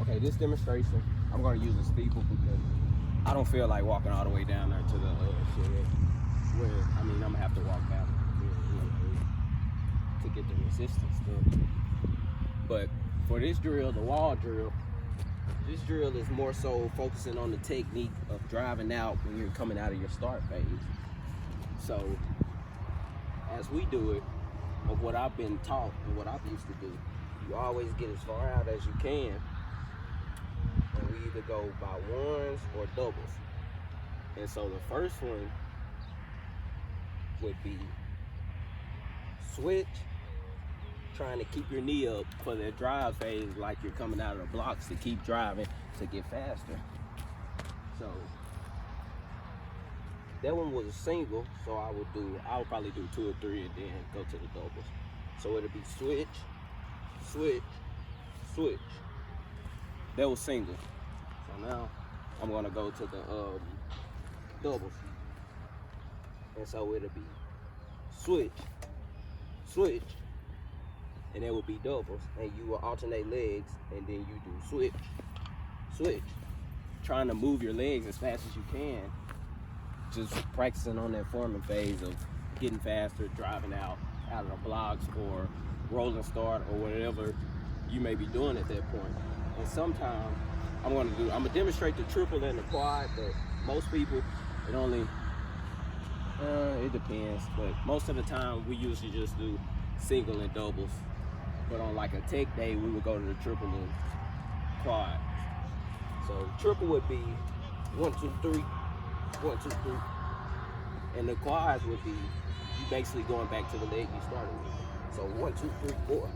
Okay, this demonstration, I'm gonna use a steeple because I don't feel like walking all the way down there to the shed. Where I'm gonna have to walk out to get the resistance stuff. But for this drill, the wall drill, this drill is more so focusing on the technique of driving out when you're coming out of your start phase. So as we do it, of what I've been taught and what I've used to do, you always get as far out as you can, and we either go by ones or doubles. And so the first one would be switch, trying to keep your knee up for the drive phase like you're coming out of the blocks to keep driving to get faster. So that one was a single, so I would probably do 2 or 3 and then go to the doubles. So it'll be switch, switch, switch. That was single. So now I'm gonna go to the doubles. And so it'll be switch, switch, and that would be doubles. And you will alternate legs, and then you do switch, switch. Trying to move your legs as fast as you can. Just practicing on that forming phase of getting faster, driving out of the blocks or rolling start or whatever you may be doing at that point. And sometimes I'm gonna demonstrate the triple and the quad, but most people, it depends, but most of the time we usually just do single and doubles. But on like a tech day, we would go to the triple and quad. So triple would be 1, 2, 3, 1, 2, 3. And the quads would be you basically going back to the leg you started with. So 1, 2, 3, 4.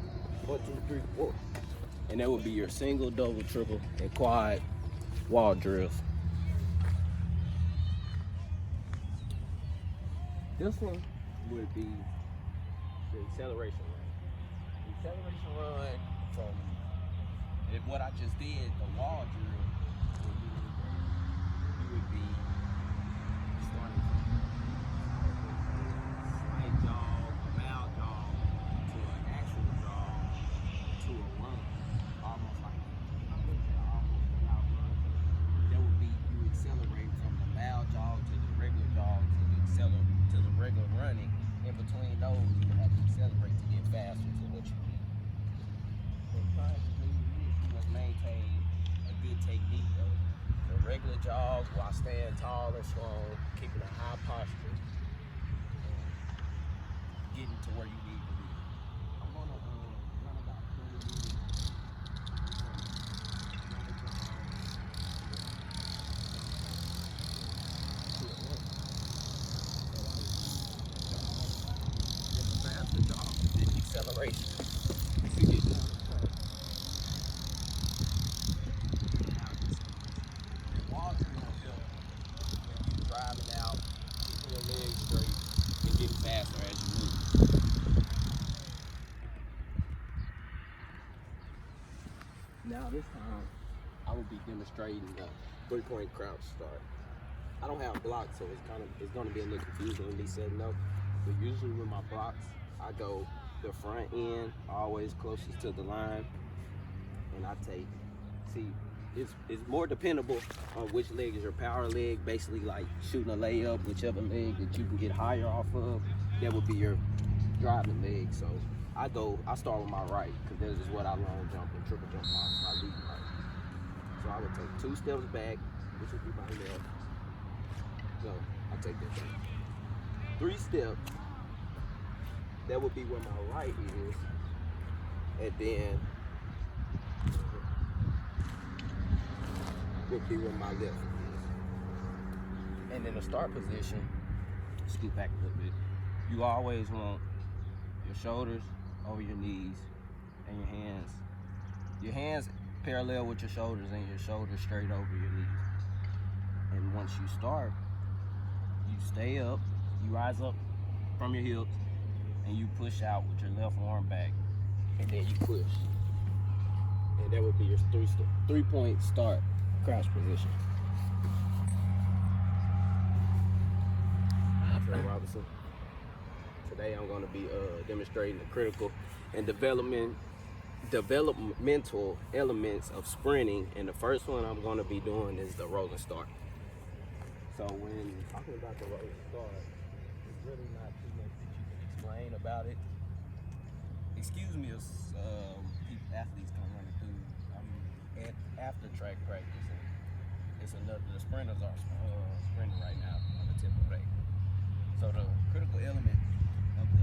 1, 2, 3, 4. And that would be your single, double, triple, and quad wall drills. This one would be the acceleration run. The acceleration run from what I just did, the wall drill, you would be starting from slight jog, a mild jog, to an actual jog, to a run, almost like almost without run. That would be you accelerate from the mild jog to the regular jog to the regular running. In between those, you would have to accelerate to get faster to what you need. But trying to do this, you must maintain a good technique of the regular jog while staying tall and strong, keeping a high posture, and getting to where you need to be. I'm gonna run about 20 minutes. Faster jog, acceleration. To get down the track. Wall drill will help when you're driving out, keeping your legs straight, and getting faster as you move. Now this time, I will be demonstrating the 3-point crouch start. I don't have blocks, so it's gonna be a little confusing with me setting up. But usually with my blocks, I go the front end, always closest to the line, and I take, it's more dependable on which leg is your power leg, basically like shooting a layup, whichever leg that you can get higher off of, that would be your driving leg. So I start with my right, because this is what I long jump and triple jump off, so I lead right. So I would take 2 steps back, which would be my left. No, I take that back. 3 steps, that would be where my right is, and then would be where my left is. And in the start position, scoot back a little bit, you always want your shoulders over your knees and your hands parallel with your shoulders and your shoulders straight over your knees. And once you start, you stay up, you rise up from your hips, and you push out with your left arm back, and then you push. And that would be your 3-point start crouch position. I'm Trey Robinson. Today I'm going to be demonstrating the critical and development developmental elements of sprinting, and the first one I'm going to be doing is the rolling start. So when talking about the rolling start, there's really not too much that you can explain about it. Excuse me if athletes come running through. After track practice, and it's another. The sprinters are sprinting right now on the tempo day. So the critical element of the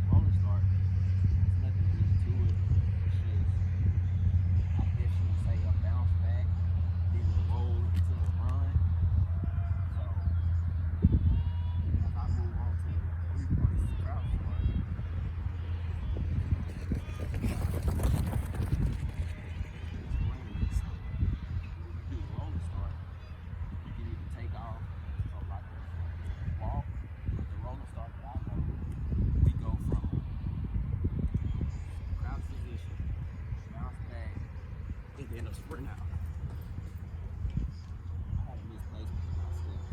rolling start, there's nothing really to it. It's just, I guess you would say, a bounce back, then a roll into a run. So if I move on to the 3-point crouch start, sprint out. I had a misplacement in my steps.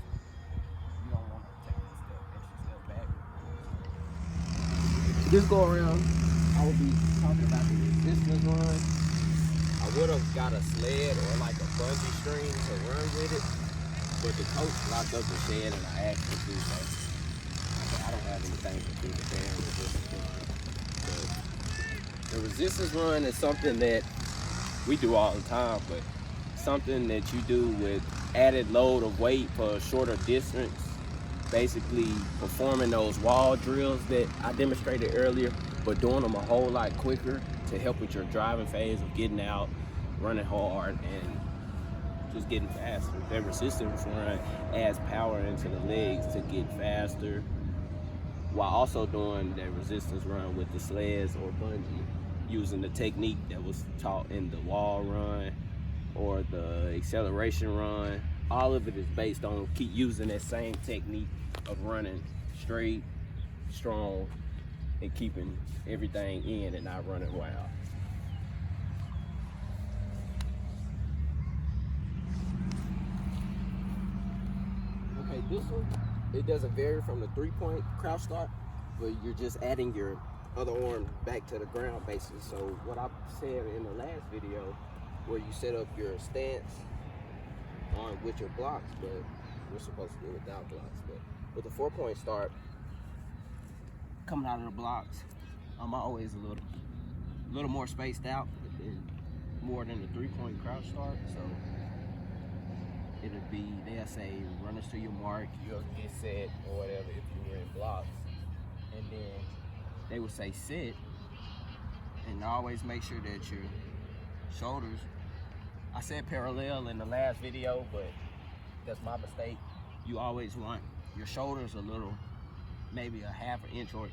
You don't want to take extra step back. This go around, I will be talking about the resistance run. I would have got a sled or like a bungee string to run with it, but the coach locked up the shed and I asked him to do so. I don't have anything to do with damn resistance run. But the resistance run is something that we do all the time, but something that you do with added load of weight for a shorter distance, basically performing those wall drills that I demonstrated earlier, but doing them a whole lot quicker to help with your driving phase of getting out, running hard, and just getting faster. That resistance run adds power into the legs to get faster, while also doing that resistance run with the sleds or bungee, using the technique that was taught in the wall run or the acceleration run. All of it is based on keep using that same technique of running straight, strong, and keeping everything in and not running wild. Okay, this one, it doesn't vary from the 3-point crouch start, but you're just adding your other arm back to the ground basically. So what I said in the last video, where you set up your stance on with your blocks, but we're supposed to do it without blocks. But with the 4-point start, coming out of the blocks, I'm always a little more spaced out, more than the 3-point crouch start. So it'll be, they'll say runners to your mark, you'll get set or whatever if you were in blocks, and then they would say sit, and always make sure that your shoulders, I said parallel in the last video, but that's my mistake. You always want your shoulders a little, maybe a half an inch or an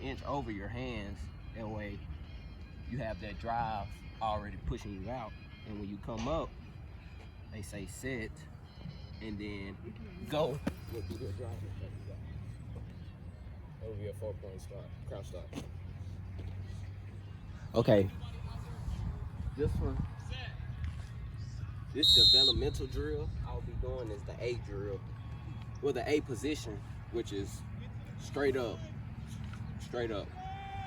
inch over your hands. That way you have that drive already pushing you out. And when you come up, they say sit, and then go. That would be a 4-point start, crouch start. Okay. This one, this developmental drill I'll be doing is the A drill. Well, the A position, which is straight up.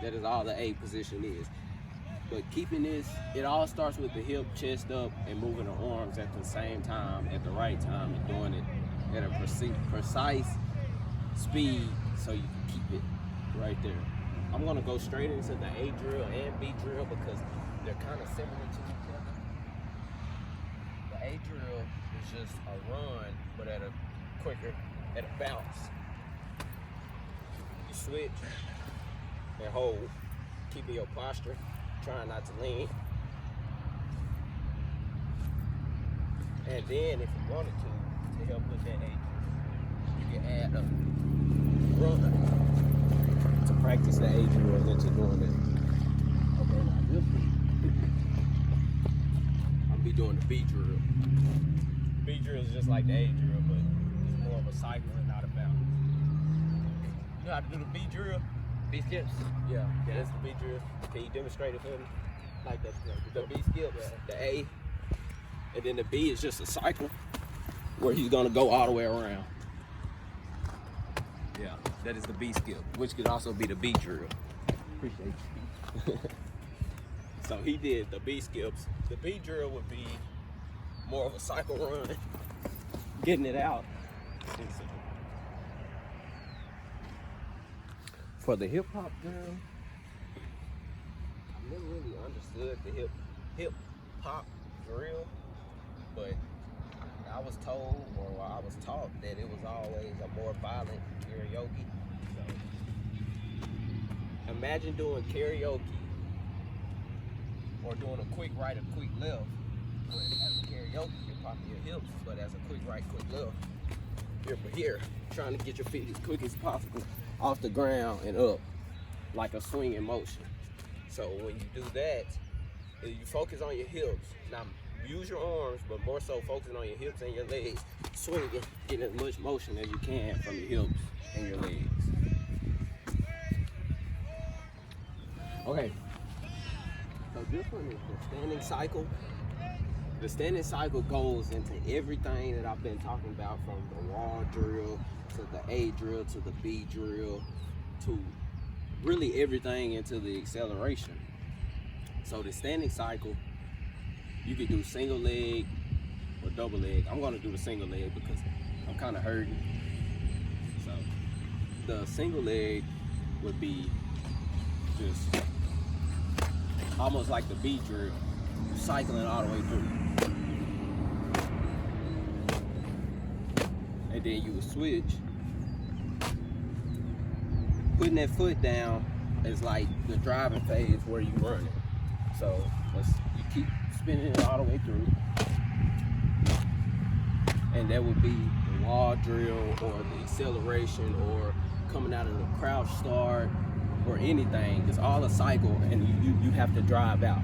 That is all the A position is. But keeping this, it all starts with the hip, chest up, and moving the arms at the same time, at the right time, and doing it at a precise speed so you can keep it right there. I'm gonna go straight into the A drill and B drill because they're kind of similar to each other. The A drill is just a run, but at a bounce. You switch and hold, keeping your posture, trying not to lean. And then if you wanted to help with that A drill, you can add a run to practice the A drill into doing it. Okay, now this one, I'll be doing the B drill. B drill is just like the A drill, but it's more of a cycle and not a bounce. You know how to do the B drill? B skips? Yeah, that's the B drill. Can you demonstrate it for me? Like that, the B skip, the A, and then the B is just a cycle where he's gonna go all the way around. Yeah, that is the B skip, which could also be the B drill. Appreciate you. So he did the B skips. The B drill would be more of a cycle run, getting it out. For the hip hop drill, I never really understood the hip hop drill, but I was told, or I was taught, that it was always a more violent karaoke. So imagine doing karaoke or doing a quick right or quick left. But as a karaoke, you're popping your hips, but as a quick right, quick left, you're here trying to get your feet as quick as possible off the ground and up, like a swinging motion. So when you do that, you focus on your hips. Now use your arms, but more so focusing on your hips and your legs. Swinging, getting as much motion as you can from your hips and your legs. Okay, so this one is the standing cycle. The standing cycle goes into everything that I've been talking about, from the wall drill to the A drill to the B drill to really everything into the acceleration. So the standing cycle, you can do single leg or double leg. I'm gonna do the single leg because I'm kind of hurting. So the single leg would be just almost like the B drill, cycling all the way through. And then you would switch. Putting that foot down is like the driving phase where you run it. So you keep spinning it all the way through. And that would be the wall drill or the acceleration or coming out of the crouch start or anything. It's all a cycle, and you have to drive out.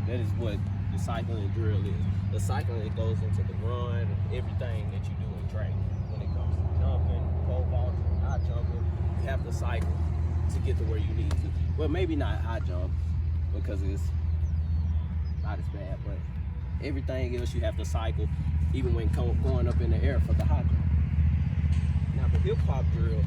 That is what the cycling drill is. The cycling, it goes into the run, everything that you do in track. When it comes to jumping, pole vaulting, high jumping, you have to cycle to get to where you need to. Well, maybe not high jump because it's not as bad, but everything else you have to cycle, even when going up in the air for the high jump. Now the hip hop drill,